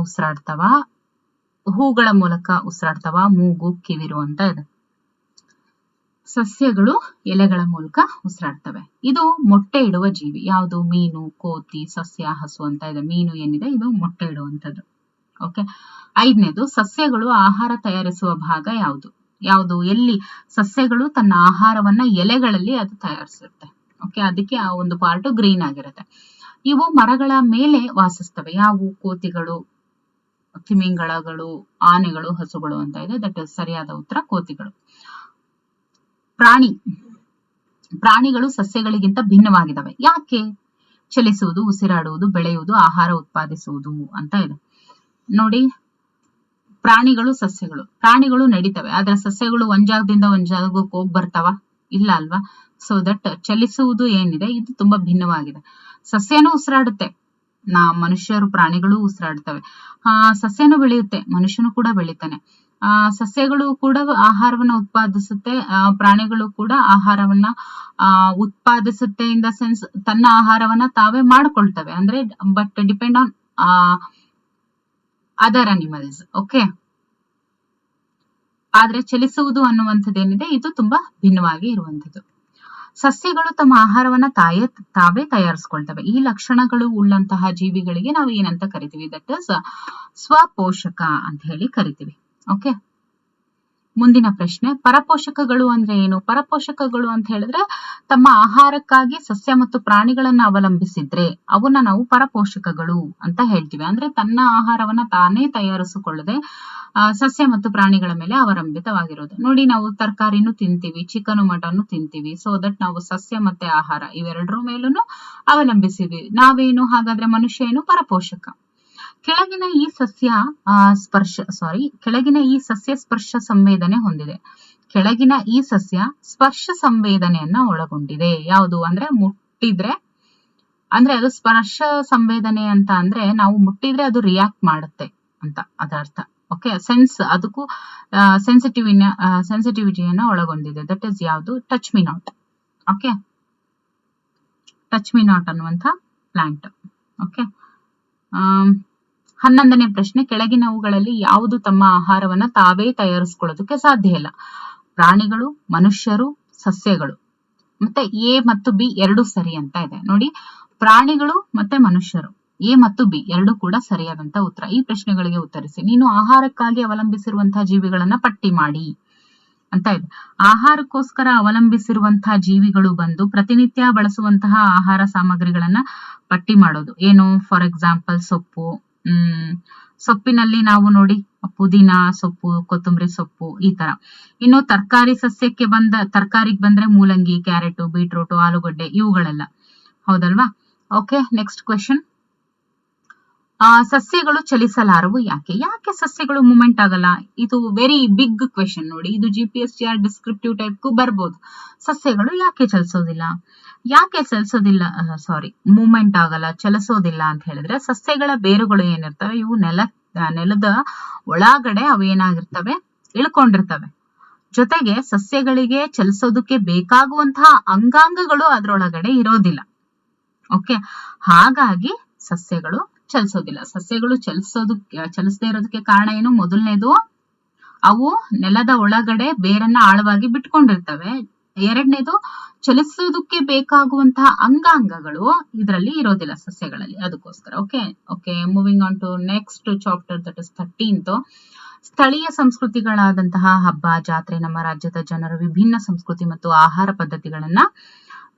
ಉಸಿರಾಡ್ತವ, ಹೂಗಳ ಮೂಲಕ ಉಸಿರಾಡ್ತವ, ಮೂಗು, ಕಿವಿರು ಅಂತ ಇದೆ. ಸಸ್ಯಗಳು ಎಲೆಗಳ ಮೂಲಕ ಉಸಿರಾಡ್ತವೆ. ಇದು ಮೊಟ್ಟೆ ಇಡುವ ಜೀವಿ. ಯಾವುದು? ಮೀನು, ಕೋತಿ, ಸಸ್ಯ, ಹಸು ಅಂತ ಇದೆ. ಮೀನು ಏನಿದೆ ಇದು ಮೊಟ್ಟೆ ಇಡುವಂಥದ್ದು. ಓಕೆ, 5ನೇದು ಸಸ್ಯಗಳು ಆಹಾರ ತಯಾರಿಸುವ ಭಾಗ ಯಾವುದು? ಎಲ್ಲಿ ಸಸ್ಯಗಳು ತನ್ನ ಆಹಾರವನ್ನ ಎಲೆಗಳಲ್ಲಿ ಅದು ತಯಾರಿಸುತ್ತೆ. ಓಕೆ, ಅದಕ್ಕೆ ಆ ಒಂದು ಪಾರ್ಟ್ ಗ್ರೀನ್ ಆಗಿರುತ್ತೆ. ಇವು ಮರಗಳ ಮೇಲೆ ವಾಸಿಸ್ತವೆ. ಯಾವುವು? ಕೋತಿಗಳು, ತಿಮಿಂಗಳಗಳು, ಆನೆಗಳು, ಹಸುಗಳು ಅಂತ ಇದೆ. ದಟ್ ಇಸ್ ಸರಿಯಾದ ಉತ್ತರ ಕೋತಿಗಳು. ಪ್ರಾಣಿಗಳು ಸಸ್ಯಗಳಿಗಿಂತ ಭಿನ್ನವಾಗಿದ್ದಾವೆ. ಯಾಕೆ? ಚಲಿಸುವುದು, ಉಸಿರಾಡುವುದು, ಬೆಳೆಯುವುದು, ಆಹಾರ ಉತ್ಪಾದಿಸುವುದು ಅಂತ ಇದೆ. ನೋಡಿ, ಪ್ರಾಣಿಗಳು ನಡೀತವೆ, ಆದ್ರೆ ಸಸ್ಯಗಳು ಒಂದ್ ಜಾಗದಿಂದ ಒಂದ್ ಜಾಗಕ್ಕೆ ಹೋಗಿ ಬರ್ತಾವ? ಇಲ್ಲ ಅಲ್ವಾ? ಸೊ ದಟ್ ಚಲಿಸುವುದು ಏನಿದೆ ಇದು ತುಂಬಾ ಭಿನ್ನವಾಗಿದೆ. ಸಸ್ಯನೂ ಉಸಿರಾಡುತ್ತೆ, ಮನುಷ್ಯರು, ಪ್ರಾಣಿಗಳು ಉಸಿರಾಡ್ತವೆ. ಸಸ್ಯನೂ ಬೆಳೆಯುತ್ತೆ, ಮನುಷ್ಯನು ಕೂಡ ಬೆಳಿತಾನೆ. ಸಸ್ಯಗಳು ಕೂಡ ಆಹಾರವನ್ನ ಉತ್ಪಾದಿಸುತ್ತೆ, ಪ್ರಾಣಿಗಳು ಕೂಡ ಆಹಾರವನ್ನ ಉತ್ಪಾದಿಸುತ್ತೆ. ಇನ್ ದ ಸೆನ್ಸ್ ತನ್ನ ಆಹಾರವನ್ನ ತಾವೇ ಮಾಡ್ಕೊಳ್ತವೆ, ಅಂದ್ರೆ but depend on other animals. Okay, ಆದ್ರೆ ಚಲಿಸುವುದು ಅನ್ನುವಂಥದ್ದೇನಿದೆ ಇದು ತುಂಬಾ ಭಿನ್ನವಾಗಿ ಇರುವಂಥದ್ದು. ಸಸ್ಯಗಳು ತಮ್ಮ ಆಹಾರವನ್ನ ತಾವೇ ತಯಾರಿಸ್ಕೊಳ್ತವೆ. ಈ ಲಕ್ಷಣಗಳು ಉಳ್ಳಂತಹ ಜೀವಿಗಳಿಗೆ ನಾವು ಏನಂತ ಕರಿತೀವಿ? ದಟ್ ಇಸ್ ಸ್ವಪೋಷಕ ಅಂತ ಹೇಳಿ ಕರಿತೀವಿ. ಓಕೆ, ಮುಂದಿನ ಪ್ರಶ್ನೆ, ಪರಪೋಷಕಗಳು ಅಂದ್ರೆ ಏನು? ಪರಪೋಷಕಗಳು ಅಂತ ಹೇಳಿದ್ರೆ ತಮ್ಮ ಆಹಾರಕ್ಕಾಗಿ ಸಸ್ಯ ಮತ್ತು ಪ್ರಾಣಿಗಳನ್ನ ಅವಲಂಬಿಸಿದ್ರೆ ಅವನ್ನ ನಾವು ಪರಪೋಷಕಗಳು ಅಂತ ಹೇಳ್ತೀವಿ. ಅಂದ್ರೆ ತನ್ನ ಆಹಾರವನ್ನ ತಾನೇ ತಯಾರಿಸಿಕೊಳ್ಳದೆ ಸಸ್ಯ ಮತ್ತು ಪ್ರಾಣಿಗಳ ಮೇಲೆ ಅವಲಂಬಿತವಾಗಿರೋದು. ನೋಡಿ, ನಾವು ತರಕಾರಿನೂ ತಿಂತೀವಿ, ಚಿಕನ್, ಮಟನ್ ತಿಂತೀವಿ. ಸೊ ದಟ್ ನಾವು ಸಸ್ಯ ಮತ್ತೆ ಆಹಾರ ಇವೆರಡರ ಮೇಲೂ ಅವಲಂಬಿಸಿದ್ವಿ. ನಾವೇನು ಹಾಗಾದ್ರೆ? ಮನುಷ್ಯ ಏನು? ಪರಪೋಷಕ. ಕೆಳಗಿನ ಈ ಸಸ್ಯ ಸ್ಪರ್ಶ ಸಂವೇದನೆ ಹೊಂದಿದೆ. ಕೆಳಗಿನ ಈ ಸಸ್ಯ ಸ್ಪರ್ಶ ಸಂವೇದನೆಯನ್ನ ಒಳಗೊಂಡಿದೆ. ಯಾವುದು? ಅಂದ್ರೆ ಮುಟ್ಟಿದ್ರೆ, ಅಂದ್ರೆ ಅದು ಸ್ಪರ್ಶ ಸಂವೇದನೆ ಅಂತ ಅಂದ್ರೆ ನಾವು ಮುಟ್ಟಿದ್ರೆ ಅದು ರಿಯಾಕ್ಟ್ ಮಾಡುತ್ತೆ ಅಂತ ಅದರ ಅರ್ಥ. ಓಕೆ, ಅದಕ್ಕೂ ಸೆನ್ಸಿಟಿವಿಟಿಯನ್ನ ಒಳಗೊಂಡಿದೆ. ದಟ್ ಇಸ್ ಯಾವುದು? Touch me not. Okay, touch me not ಅನ್ನುವಂಥ ಪ್ಲಾಂಟ್. ಓಕೆ, 11ನೇ ಪ್ರಶ್ನೆ, ಕೆಳಗಿನವುಗಳಲ್ಲಿ ಯಾವುದು ತಮ್ಮ ಆಹಾರವನ್ನ ತಾವೇ ತಯಾರಿಸ್ಕೊಳ್ಳೋದಕ್ಕೆ ಸಾಧ್ಯ ಇಲ್ಲ? ಪ್ರಾಣಿಗಳು, ಮನುಷ್ಯರು, ಸಸ್ಯಗಳು. ಮತ್ತೆ ಎ ಮತ್ತು ಬಿ ಎರಡು ಸರಿ ಅಂತ ಇದೆ. ನೋಡಿ, ಪ್ರಾಣಿಗಳು ಮತ್ತೆ ಮನುಷ್ಯರು, ಎ ಮತ್ತು ಬಿ ಎರಡು ಕೂಡ ಸರಿಯಾದಂತ ಉತ್ತರ. ಈ ಪ್ರಶ್ನೆಗಳಿಗೆ ಉತ್ತರಿಸಿ. ನೀನು ಆಹಾರಕ್ಕಾಗಿ ಅವಲಂಬಿಸಿರುವಂತಹ ಜೀವಿಗಳನ್ನ ಪಟ್ಟಿ ಮಾಡಿ. ಅಂತ ಇದೆ. ಆಹಾರಕ್ಕೋಸ್ಕರ ಅವಲಂಬಿಸಿರುವಂತಹ ಜೀವಿಗಳು ಬಂದು ಪ್ರತಿನಿತ್ಯ ಬಳಸುವಂತಹ ಆಹಾರ ಸಾಮಗ್ರಿಗಳನ್ನ ಪಟ್ಟಿ ಮಾಡೋದು ಏನು, ಫಾರ್ ಎಕ್ಸಾಂಪಲ್ ಸೊಪ್ಪು, ಸೊಪ್ಪಿನಲ್ಲಿ ನಾವು ನೋಡಿ ಪುದೀನ ಸೊಪ್ಪು, ಕೊತ್ತಂಬರಿ ಸೊಪ್ಪು, ಈ ತರ. ಇನ್ನು ತರಕಾರಿಗೆ ಬಂದ್ರೆ ಮೂಲಂಗಿ, ಕ್ಯಾರೆಟ್, ಬೀಟ್ರೂಟ್, ಆಲೂಗಡ್ಡೆ ಇವುಗಳೆಲ್ಲ. ಹೌದಲ್ವಾ? Okay, next question. ಸಸ್ಯಗಳು ಚಲಿಸಲಾರವು ಯಾಕೆ? ಯಾಕೆ ಸಸ್ಯಗಳು ಮೂವ್ಮೆಂಟ್ ಆಗಲ್ಲ? ಇದು ವೆರಿ ಬಿಗ್ ಕ್ವೆಶನ್ ನೋಡಿ. ಇದು GPSTR ಡಿಸ್ಕ್ರಿಪ್ಟಿವ್ ಟೈಪ್ ಬರ್ಬೋದು. ಸಸ್ಯಗಳು ಯಾಕೆ ಚಲಿಸೋದಿಲ್ಲ? ಮೂವ್ಮೆಂಟ್ ಆಗಲ್ಲ, ಚಲಿಸೋದಿಲ್ಲ ಅಂತ ಹೇಳಿದ್ರೆ, ಸಸ್ಯಗಳ ಬೇರುಗಳು ಏನಿರ್ತವೆ ಇವು ನೆಲದ ಒಳಗಡೆ ಅವು ಏನಾಗಿರ್ತವೆ, ಇಳ್ಕೊಂಡಿರ್ತವೆ. ಜೊತೆಗೆ ಸಸ್ಯಗಳಿಗೆ ಚಲಿಸೋದಕ್ಕೆ ಬೇಕಾಗುವಂತಹ ಅಂಗಾಂಗಗಳು ಅದರೊಳಗಡೆ ಇರೋದಿಲ್ಲ. ಓಕೆ, ಹಾಗಾಗಿ ಸಸ್ಯಗಳು ಚಲಿಸೋದಿಲ್ಲ. ಸಸ್ಯಗಳು ಚಲಿಸದೇ ಇರೋದಕ್ಕೆ ಕಾರಣ ಏನು? ಮೊದಲನೇದು, ಅವು ನೆಲದ ಒಳಗಡೆ ಬೇರನ್ನ ಆಳವಾಗಿ ಬಿಟ್ಕೊಂಡಿರ್ತವೆ. ಎರಡನೇದು, ಚಲಿಸೋದಕ್ಕೆ ಬೇಕಾಗುವಂತಹ ಅಂಗಾಂಗಗಳು ಇದರಲ್ಲಿ ಇರೋದಿಲ್ಲ ಸಸ್ಯಗಳಲ್ಲಿ, ಅದಕ್ಕೋಸ್ಕರ. Okay, moving on to next chapter, that is 13th. ಸ್ಥಳೀಯ ಸಂಸ್ಕೃತಿಗಳಾದಂತಹ ಹಬ್ಬ, ಜಾತ್ರೆ ನಮ್ಮ ರಾಜ್ಯದ ಜನರು ವಿಭಿನ್ನ ಸಂಸ್ಕೃತಿ ಮತ್ತು ಆಹಾರ ಪದ್ಧತಿಗಳನ್ನ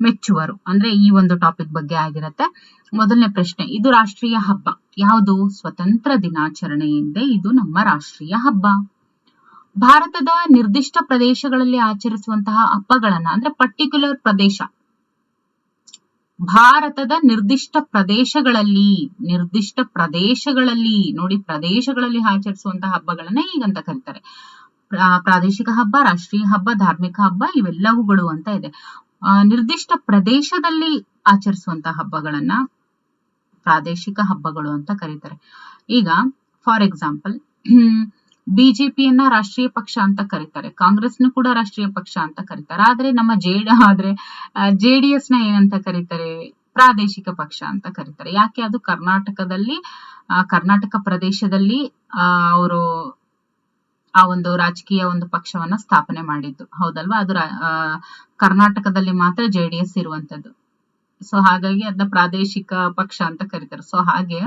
ಮೆಚ್ಚುವರು. ಅಂದ್ರೆ ಈ ಒಂದು ಟಾಪಿಕ್ ಬಗ್ಗೆ ಆಗಿರತ್ತೆ. ಮೊದಲನೇ ಪ್ರಶ್ನೆ, ಇದು ರಾಷ್ಟ್ರೀಯ ಹಬ್ಬ ಯಾವುದು? ಸ್ವತಂತ್ರ ದಿನಾಚರಣೆ ಎಂದೇ ಇದು ನಮ್ಮ ರಾಷ್ಟ್ರೀಯ ಹಬ್ಬ. ಭಾರತದ ನಿರ್ದಿಷ್ಟ ಪ್ರದೇಶಗಳಲ್ಲಿ ಆಚರಿಸುವಂತಹ ಹಬ್ಬಗಳನ್ನ, ಅಂದ್ರೆ ಪರ್ಟಿಕ್ಯುಲರ್ ಪ್ರದೇಶ, ಭಾರತದ ನಿರ್ದಿಷ್ಟ ಪ್ರದೇಶಗಳಲ್ಲಿ ನೋಡಿ, ಪ್ರದೇಶಗಳಲ್ಲಿ ಆಚರಿಸುವಂತಹ ಹಬ್ಬಗಳನ್ನ ಹೀಗಂತ ಕರೀತಾರೆ. ಪ್ರಾದೇಶಿಕ ಹಬ್ಬ, ರಾಷ್ಟ್ರೀಯ ಹಬ್ಬ, ಧಾರ್ಮಿಕ ಹಬ್ಬ ಇವೆಲ್ಲವುಗಳು ಅಂತ ಇದೆ. ನಿರ್ದಿಷ್ಟ ಪ್ರದೇಶದಲ್ಲಿ ಆಚರಿಸುವಂತಹ ಹಬ್ಬಗಳನ್ನ ಪ್ರಾದೇಶಿಕ ಹಬ್ಬಗಳು ಅಂತ ಕರೀತಾರೆ. ಈಗ ಫಾರ್ ಎಕ್ಸಾಂಪಲ್, ಬಿಜೆಪಿಯನ್ನ ರಾಷ್ಟ್ರೀಯ ಪಕ್ಷ ಅಂತ ಕರೀತಾರೆ, ಕಾಂಗ್ರೆಸ್ನು ಕೂಡ ರಾಷ್ಟ್ರೀಯ ಪಕ್ಷ ಅಂತ ಕರೀತಾರೆ. ಆದ್ರೆ ನಮ್ಮ JDS ನ ಏನಂತ ಕರೀತಾರೆ? ಪ್ರಾದೇಶಿಕ ಪಕ್ಷ ಅಂತ ಕರೀತಾರೆ. ಯಾಕೆ? ಅದು ಕರ್ನಾಟಕ ಪ್ರದೇಶದಲ್ಲಿ ಅವರು ಆ ಒಂದು ರಾಜಕೀಯ ಒಂದು ಪಕ್ಷವನ್ನ ಸ್ಥಾಪನೆ ಮಾಡಿದ್ದು. ಹೌದಲ್ವಾ? ಅದು ಕರ್ನಾಟಕದಲ್ಲಿ ಮಾತ್ರ JDS ಇರುವಂತದ್ದು. ಸೊ ಹಾಗಾಗಿ ಅದನ್ನ ಪ್ರಾದೇಶಿಕ ಪಕ್ಷ ಅಂತ ಕರೀತಾರೆ. ಸೊ ಹಾಗೆ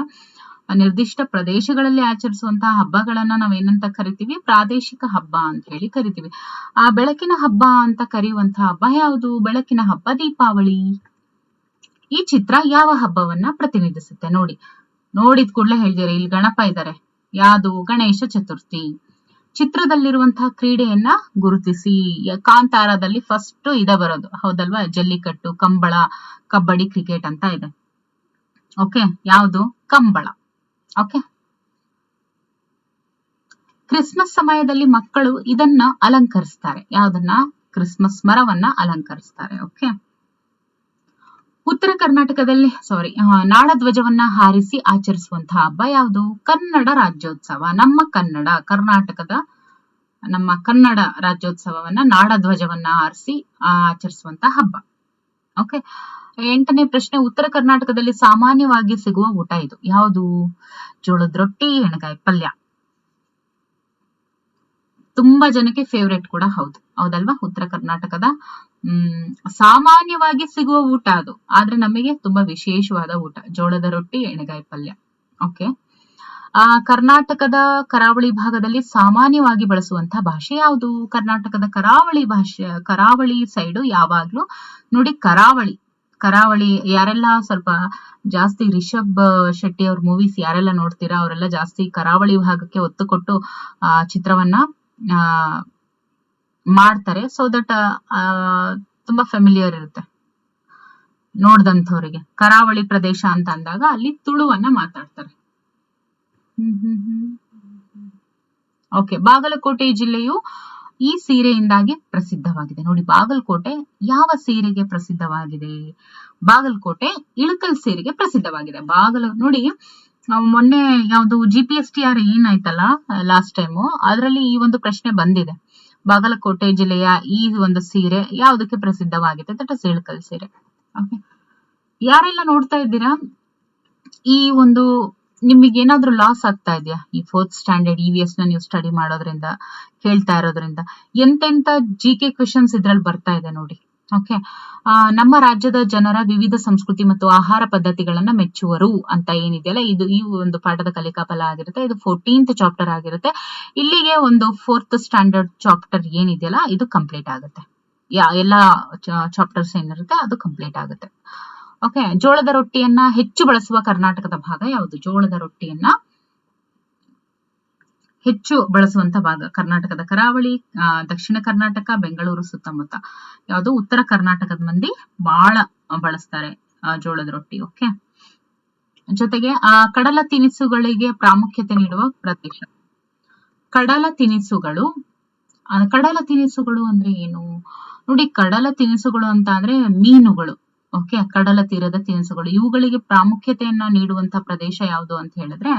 ನಿರ್ದಿಷ್ಟ ಪ್ರದೇಶಗಳಲ್ಲಿ ಆಚರಿಸುವಂತಹ ಹಬ್ಬಗಳನ್ನ ನಾವೇನಂತ ಕರಿತೀವಿ? ಪ್ರಾದೇಶಿಕ ಹಬ್ಬ ಅಂತ ಹೇಳಿ ಕರಿತೀವಿ. ಆ ಬೆಳಕಿನ ಹಬ್ಬ ಅಂತ ಕರೆಯುವಂತಹ ಹಬ್ಬ ಯಾವುದು? ಬೆಳಕಿನ ಹಬ್ಬ ದೀಪಾವಳಿ. ಈ ಚಿತ್ರ ಯಾವ ಹಬ್ಬವನ್ನ ಪ್ರತಿನಿಧಿಸುತ್ತೆ? ನೋಡಿದ ಕೂಡಲೇ ಹೇಳ್ತೀರಿ, ಇಲ್ಲಿ ಗಣಪ ಇದ್ದಾರೆ, ಯಾವುದು? ಗಣೇಶ ಚತುರ್ಥಿ. ಚಿತ್ರದಲ್ಲಿರುವಂತಹ ಕ್ರೀಡೆಯನ್ನ ಗುರುತಿಸಿ. ಕಾಂತಾರದಲ್ಲಿ ಫಸ್ಟ್ ಇದ ಬರೋದು, ಹೌದಲ್ವಾ? ಜಲ್ಲಿಕಟ್ಟು, ಕಂಬಳ, ಕಬಡ್ಡಿ, ಕ್ರಿಕೆಟ್ ಅಂತ ಇದೆ. ಓಕೆ, ಯಾವುದು? ಕಂಬಳ. ಓಕೆ, ಕ್ರಿಸ್ಮಸ್ ಸಮಯದಲ್ಲಿ ಮಕ್ಕಳು ಇದನ್ನ ಅಲಂಕರಿಸ್ತಾರೆ. ಯಾವ್ದನ್ನ? ಕ್ರಿಸ್ಮಸ್ ಮರವನ್ನ ಅಲಂಕರಿಸ್ತಾರೆ. ಓಕೆ, ಉತ್ತರ ಕರ್ನಾಟಕದಲ್ಲಿ ನಾಡಧ್ವಜವನ್ನ ಹಾರಿಸಿ ಆಚರಿಸುವಂತಹ ಹಬ್ಬ ಯಾವುದು? ಕನ್ನಡ ರಾಜ್ಯೋತ್ಸವ. ನಮ್ಮ ಕನ್ನಡ ರಾಜ್ಯೋತ್ಸವವನ್ನ, ನಾಡಧ್ವಜವನ್ನ ಹಾರಿಸಿ ಆಚರಿಸುವಂತಹ ಹಬ್ಬ. ಓಕೆ, 8ನೇ ಪ್ರಶ್ನೆ, ಉತ್ತರ ಕರ್ನಾಟಕದಲ್ಲಿ ಸಾಮಾನ್ಯವಾಗಿ ಸಿಗುವ ಊಟ ಇದು ಯಾವುದು? ಜೋಳದ ರೊಟ್ಟಿ, ಎಣ್ಗಾಯಿ ಪಲ್ಯ. ತುಂಬಾ ಜನಕ್ಕೆ ಫೇವ್ರೇಟ್ ಕೂಡ ಹೌದಲ್ವಾ? ಉತ್ತರ ಕರ್ನಾಟಕದ ಸಾಮಾನ್ಯವಾಗಿ ಸಿಗುವ ಊಟ ಅದು, ಆದ್ರೆ ನಮಗೆ ತುಂಬಾ ವಿಶೇಷವಾದ ಊಟ ಜೋಳದ ರೊಟ್ಟಿ, ಎಣ್ಗಾಯಿ ಪಲ್ಯ. ಓಕೆ, ಕರ್ನಾಟಕದ ಕರಾವಳಿ ಭಾಗದಲ್ಲಿ ಸಾಮಾನ್ಯವಾಗಿ ಬಳಸುವಂತಹ ಭಾಷೆ ಯಾವುದು? ಕರ್ನಾಟಕದ ಕರಾವಳಿ ಸೈಡು ಯಾವಾಗ್ಲೂ ನೋಡಿ, ಕರಾವಳಿ ಯಾರೆಲ್ಲ ಸ್ವಲ್ಪ ಜಾಸ್ತಿ ರಿಷಬ್ ಶೆಟ್ಟಿ ಅವ್ರ ಮೂವೀಸ್ ಯಾರೆಲ್ಲ ನೋಡ್ತೀರಾ ಅವರೆಲ್ಲ ಜಾಸ್ತಿ ಕರಾವಳಿ ಭಾಗಕ್ಕೆ ಒತ್ತು ಕೊಟ್ಟು ಚಿತ್ರವನ್ನ ಮಾಡ್ತಾರೆ. ಸೊ ದಟ್ ತುಂಬಾ ಫೆಮಿಲಿಯರ್ ಇರುತ್ತೆ ನೋಡ್ದಂಥವ್ರಿಗೆ. ಕರಾವಳಿ ಪ್ರದೇಶ ಅಂತ ಅಂದಾಗ ಅಲ್ಲಿ ತುಳುವನ್ನ ಮಾತಾಡ್ತಾರೆ. ಓಕೆ, ಬಾಗಲಕೋಟೆ ಜಿಲ್ಲೆಯು ಈ ಸೀರೆಯಿಂದಾಗಿ ಪ್ರಸಿದ್ಧವಾಗಿದೆ. ನೋಡಿ, ಬಾಗಲಕೋಟೆ ಯಾವ ಸೀರೆಗೆ ಪ್ರಸಿದ್ಧವಾಗಿದೆ? ಬಾಗಲಕೋಟೆ ಇಳಕಲ್ ಸೀರೆಗೆ ಪ್ರಸಿದ್ಧವಾಗಿದೆ. ನೋಡಿ, ಮೊನ್ನೆ ಯಾವುದು GPSTR ಏನಾಯ್ತಲ್ಲ ಲಾಸ್ಟ್ ಟೈಮು, ಅದರಲ್ಲಿ ಈ ಒಂದು ಪ್ರಶ್ನೆ ಬಂದಿದೆ. ಬಾಗಲಕೋಟೆ ಜಿಲ್ಲೆಯ ಈ ಒಂದು ಸೀರೆ ಯಾವುದಕ್ಕೆ ಪ್ರಸಿದ್ಧವಾಗಿದೆ? ದಟ್ ಇಸ್ ಇಳಕಲ್ ಸೀರೆ. ಓಕೆ, ಯಾರೆಲ್ಲ ನೋಡ್ತಾ ಇದ್ದೀರಾ? ಈ ಒಂದು ನಿಮಗೆ ಏನಾದ್ರೂ ಲಾಸ್ ಆಗ್ತಾ ಇದೆಯಾ? ಈ 4th ಸ್ಟ್ಯಾಂಡರ್ಡ್ EVS ನ ನೀವು ಸ್ಟಡಿ ಮಾಡೋದ್ರಿಂದ, ಕೇಳ್ತಾ ಇರೋದ್ರಿಂದ? ಎಂತೆಂತ GK ಕ್ವೆಶನ್ಸ್ ಇದ್ರಲ್ಲಿ ಬರ್ತಾ ಇದೆ ನೋಡಿ. ಓಕೆ. ನಮ್ಮ ರಾಜ್ಯದ ಜನರ ವಿವಿಧ ಸಂಸ್ಕೃತಿ ಮತ್ತು ಆಹಾರ ಪದ್ಧತಿಗಳನ್ನ ಮೆಚ್ಚುವರು ಅಂತ ಏನಿದೆಯಲ್ಲ, ಇದು ಈ ಒಂದು ಪಾಠದ ಕಲಿಕಾ ಫಲ ಆಗಿರುತ್ತೆ. ಇದು 14th ಚಾಪ್ಟರ್ ಆಗಿರುತ್ತೆ. ಇಲ್ಲಿಗೆ ಒಂದು 4th ಸ್ಟ್ಯಾಂಡರ್ಡ್ ಚಾಪ್ಟರ್ ಏನಿದೆಯಲ್ಲ ಇದು ಕಂಪ್ಲೀಟ್ ಆಗುತ್ತೆ. ಎಲ್ಲಾ ಚಾಪ್ಟರ್ಸ್ ಏನಿರುತ್ತೆ ಅದು ಕಂಪ್ಲೀಟ್ ಆಗುತ್ತೆ. ಓಕೆ. ಜೋಳದ ರೊಟ್ಟಿಯನ್ನ ಹೆಚ್ಚು ಬಳಸುವ ಕರ್ನಾಟಕದ ಭಾಗ ಯಾವುದು? ಜೋಳದ ರೊಟ್ಟಿಯನ್ನ ಹೆಚ್ಚು ಬಳಸುವಂತ ಭಾಗ ಕರ್ನಾಟಕದ ಕರಾವಳಿ, ದಕ್ಷಿಣ ಕರ್ನಾಟಕ, ಬೆಂಗಳೂರು ಸುತ್ತಮುತ್ತ. ಯಾವುದು? ಉತ್ತರ ಕರ್ನಾಟಕದ ಮಂದಿ ಬಹಳ ಬಳಸ್ತಾರೆ ಜೋಳದ ರೊಟ್ಟಿ. ಓಕೆ. ಜೊತೆಗೆ ಕಡಲ ತಿನಿಸುಗಳಿಗೆ ಪ್ರಾಮುಖ್ಯತೆ ನೀಡುವ ಪ್ರದೇಶ. ಕಡಲ ತಿನಿಸುಗಳು ಅಂದ್ರೆ ಏನು ನೋಡಿ? ಕಡಲ ತಿನಿಸುಗಳು ಅಂತ ಅಂದ್ರೆ ಮೀನುಗಳು. ಓಕೆ. ಕಡಲ ತೀರದ ತಿನಿಸುಗಳು, ಇವುಗಳಿಗೆ ಪ್ರಾಮುಖ್ಯತೆಯನ್ನ ನೀಡುವಂತ ಪ್ರದೇಶ ಯಾವುದು ಅಂತ ಹೇಳಿದ್ರೆ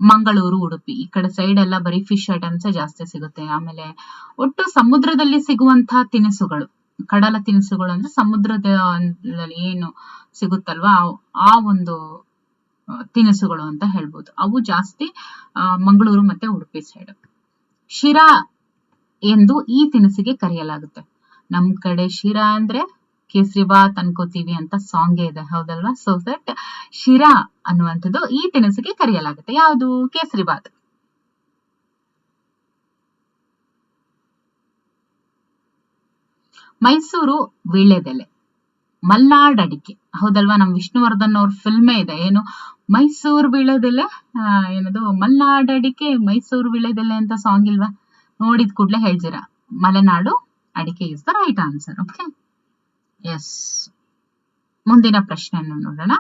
ಮಂಗಳೂರು, ಉಡುಪಿ. ಈ ಕಡೆ ಸೈಡ್ ಎಲ್ಲ ಬರೀ ಫಿಶ್ ಐಟಮ್ಸ್ ಜಾಸ್ತಿ ಸಿಗುತ್ತೆ. ಆಮೇಲೆ ಒಟ್ಟು ಸಮುದ್ರದಲ್ಲಿ ಸಿಗುವಂತಹ ತಿನಿಸುಗಳು, ಕಡಲ ತಿನಿಸುಗಳು ಅಂದ್ರೆ ಸಮುದ್ರದಲ್ಲಿ ಏನು ಸಿಗುತ್ತಲ್ವಾ ಆ ಒಂದು ತಿನಿಸುಗಳು ಅಂತ ಹೇಳ್ಬೋದು. ಅವು ಜಾಸ್ತಿ ಮಂಗಳೂರು ಮತ್ತೆ ಉಡುಪಿ ಸೈಡ್. ಶಿರಾ ಎಂದು ಈ ತಿನಿಸಿಗೆ ಕರೆಯಲಾಗುತ್ತೆ. ನಮ್ ಕಡೆ ಶಿರಾ ಅಂದ್ರೆ ಕೇಸರಿಬಾತ್ ಅನ್ಕೋತೀವಿ ಅಂತ ಸಾಂಗ್ ಇದೆ, ಹೌದಲ್ವಾ? ಸೊ ದಟ್ ಶಿರಾ ಅನ್ನುವಂಥದ್ದು ಈ ತಿನಿಸಿಗೆ ಕರೆಯಲಾಗುತ್ತೆ. ಯಾವುದು? ಕೇಸರಿಬಾತ್. ಮೈಸೂರು ವೀಳ್ಯದೆಲೆ, ಮಲ್ನಾಡ್ ಅಡಿಕೆ, ಹೌದಲ್ವಾ? ನಮ್ ವಿಷ್ಣುವರ್ಧನ್ ಅವ್ರ ಫಿಲ್ಮೇ ಇದೆ, ಏನು ಮೈಸೂರು ವೀಳ್ಯದೆಲೆ, ಏನದು ಮಲ್ನಾಡ್ ಅಡಿಕೆ ಮೈಸೂರು ವೀಳ್ಯದೆಲೆ ಅಂತ ಸಾಂಗ್ ಇಲ್ವಾ? ನೋಡಿದ ಕೂಡ್ಲೆ ಹೇಳ್ತೀರಾ ಮಲೆನಾಡು ಅಡಿಕೆ is the right answer. Okay. Yes. ಮುಂದಿನ ಪ್ರಶ್ನೆಯನ್ನು ನೋಡೋಣ.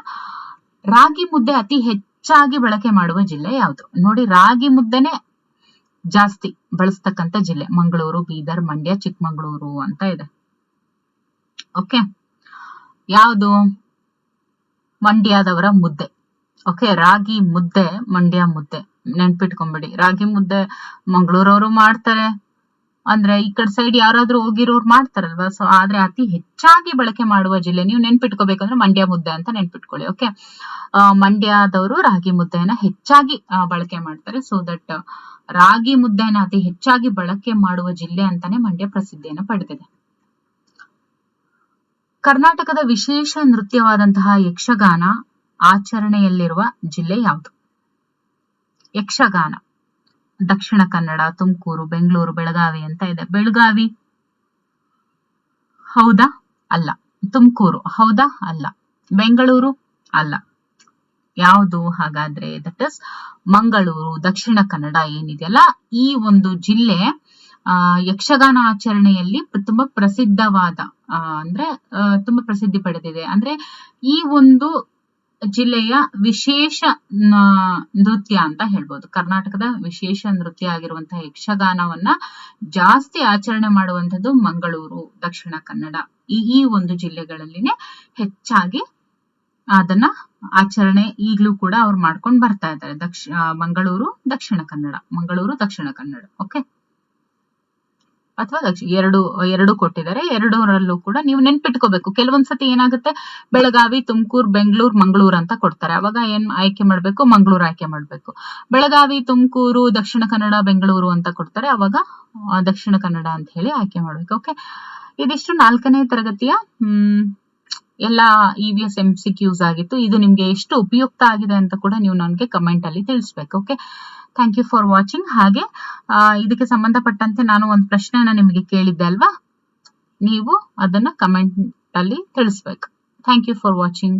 ರಾಗಿ ಮುದ್ದೆ ಅತಿ ಹೆಚ್ಚಾಗಿ ಬಳಕೆ ಮಾಡುವ ಜಿಲ್ಲೆ ಯಾವುದು? ನೋಡಿ, ರಾಗಿ ಮುದ್ದೆನೆ ಜಾಸ್ತಿ ಬಳಸ್ತಕ್ಕಂಥ ಜಿಲ್ಲೆ ಮಂಗಳೂರು, ಬೀದರ್, ಮಂಡ್ಯ, ಚಿಕ್ಕಮಗಳೂರು ಅಂತ ಇದೆ. ಓಕೆ. ಯಾವುದು? ಮಂಡ್ಯದವರ ಮುದ್ದೆ. ಓಕೆ. ರಾಗಿ ಮುದ್ದೆ ಮಂಡ್ಯ ಮುದ್ದೆ, ನೆನ್ಪಿಟ್ಕೊಂಬಿಡಿ. ರಾಗಿ ಮುದ್ದೆ ಮಂಗಳೂರವರು ಮಾಡ್ತಾರೆ ಅಂದ್ರೆ ಈ ಕಡೆ ಸೈಡ್ ಯಾರಾದ್ರೂ ಹೋಗಿರೋರು ಮಾಡ್ತಾರಲ್ವಾ? ಸೊ ಆದ್ರೆ ಅತಿ ಹೆಚ್ಚಾಗಿ ಬಳಕೆ ಮಾಡುವ ಜಿಲ್ಲೆ ನೀವು ನೆನ್ಪಿಟ್ಕೋಬೇಕಂದ್ರೆ ಮಂಡ್ಯ ಮುದ್ದೆ ಅಂತ ನೆನ್ಪಿಟ್ಕೊಳ್ಳಿ. ಓಕೆ. ಮಂಡ್ಯದವರು ರಾಗಿ ಮುದ್ದೆಯನ್ನ ಹೆಚ್ಚಾಗಿ ಬಳಕೆ ಮಾಡ್ತಾರೆ. ಸೊ ದಟ್ ರಾಗಿ ಮುದ್ದೆಯನ್ನ ಅತಿ ಹೆಚ್ಚಾಗಿ ಬಳಕೆ ಮಾಡುವ ಜಿಲ್ಲೆ ಅಂತಾನೆ ಮಂಡ್ಯ ಪ್ರಸಿದ್ಧಿಯನ್ನು ಪಡೆದಿದೆ. ಕರ್ನಾಟಕದ ವಿಶೇಷ ನೃತ್ಯವಾದಂತಹ ಯಕ್ಷಗಾನ ಆಚರಣೆಯಲ್ಲಿರುವ ಜಿಲ್ಲೆ ಯಾವುದು? ಯಕ್ಷಗಾನ ದಕ್ಷಿಣ ಕನ್ನಡ, ತುಮಕೂರು, ಬೆಂಗಳೂರು, ಬೆಳಗಾವಿ ಅಂತ ಇದೆ. ಬೆಳಗಾವಿ ಹೌದಾ? ಅಲ್ಲ. ತುಮಕೂರು ಹೌದಾ? ಅಲ್ಲ. ಬೆಂಗಳೂರು ಅಲ್ಲ. ಯಾವುದು ಹಾಗಾದ್ರೆ? ದಟ್ ಇಸ್ ಮಂಗಳೂರು, ದಕ್ಷಿಣ ಕನ್ನಡ ಏನಿದೆಯಲ್ಲ ಈ ಒಂದು ಜಿಲ್ಲೆ ಯಕ್ಷಗಾನ ಆಚರಣೆಯಲ್ಲಿ ತುಂಬಾ ಪ್ರಸಿದ್ಧವಾದ ಅಂದ್ರೆ ತುಂಬಾ ಪ್ರಸಿದ್ಧಿ ಪಡೆದಿದೆ. ಅಂದ್ರೆ ಈ ಒಂದು ಜಿಲ್ಲೆಯ ವಿಶೇಷ ನೃತ್ಯ ಅಂತ ಹೇಳ್ಬೋದು. ಕರ್ನಾಟಕದ ವಿಶೇಷ ನೃತ್ಯ ಆಗಿರುವಂತಹ ಯಕ್ಷಗಾನವನ್ನ ಜಾಸ್ತಿ ಆಚರಣೆ ಮಾಡುವಂತದ್ದು ಮಂಗಳೂರು, ದಕ್ಷಿಣ ಕನ್ನಡ ಈ ಒಂದು ಜಿಲ್ಲೆಗಳಲ್ಲಿನೇ ಹೆಚ್ಚಾಗಿ ಅದನ್ನ ಆಚರಣೆ ಈಗಲೂ ಕೂಡ ಅವ್ರು ಮಾಡ್ಕೊಂಡು ಬರ್ತಾ ಇದ್ದಾರೆ. ಮಂಗಳೂರು, ದಕ್ಷಿಣ ಕನ್ನಡ, ಮಂಗಳೂರು, ದಕ್ಷಿಣ ಕನ್ನಡ. ಓಕೆ. ಅಥವಾ ಎರಡು ಕೊಟ್ಟಿದ್ದಾರೆ. ಎರಡರಲ್ಲೂ ಕೂಡ ನೀವು ನೆನ್ಪಿಟ್ಕೋಬೇಕು. ಕೆಲವೊಂದ್ಸತಿ ಏನಾಗುತ್ತೆ, ಬೆಳಗಾವಿ, ತುಮಕೂರು, ಬೆಂಗಳೂರು, ಮಂಗಳೂರು ಅಂತ ಕೊಡ್ತಾರೆ. ಅವಾಗ ಏನ್ ಆಯ್ಕೆ ಮಾಡ್ಬೇಕು? ಮಂಗಳೂರು ಆಯ್ಕೆ ಮಾಡ್ಬೇಕು. ಬೆಳಗಾವಿ, ತುಮಕೂರು, ದಕ್ಷಿಣ ಕನ್ನಡ, ಬೆಂಗಳೂರು ಅಂತ ಕೊಡ್ತಾರೆ. ಅವಾಗ ದಕ್ಷಿಣ ಕನ್ನಡ ಅಂತ ಹೇಳಿ ಆಯ್ಕೆ ಮಾಡ್ಬೇಕು. ಓಕೆ. ಇದಿಷ್ಟು 4ನೇ ತರಗತಿಯ ಎಲ್ಲಾ EVS MCQs ಆಗಿತ್ತು. ಇದು ನಿಮ್ಗೆ ಎಷ್ಟು ಉಪಯುಕ್ತ ಆಗಿದೆ ಅಂತ ಕೂಡ ನೀವು ನನಗೆ ಕಮೆಂಟ್ ಅಲ್ಲಿ ತಿಳಿಸ್ಬೇಕು. Okay. Thank you for watching. ಹಾಗೆ ಇದಕ್ಕೆ ಸಂಬಂಧಪಟ್ಟಂತೆ ನಾನು ಒಂದು ಪ್ರಶ್ನೆಯನ್ನ ನಿಮಗೆ ಕೇಳಿದ್ದೆ ಅಲ್ವಾ? ನೀವು ಅದನ್ನ ಕಮೆಂಟ್ ಅಲ್ಲಿ ತಿಳಿಸ್ಬೇಕು. Thank you for watching.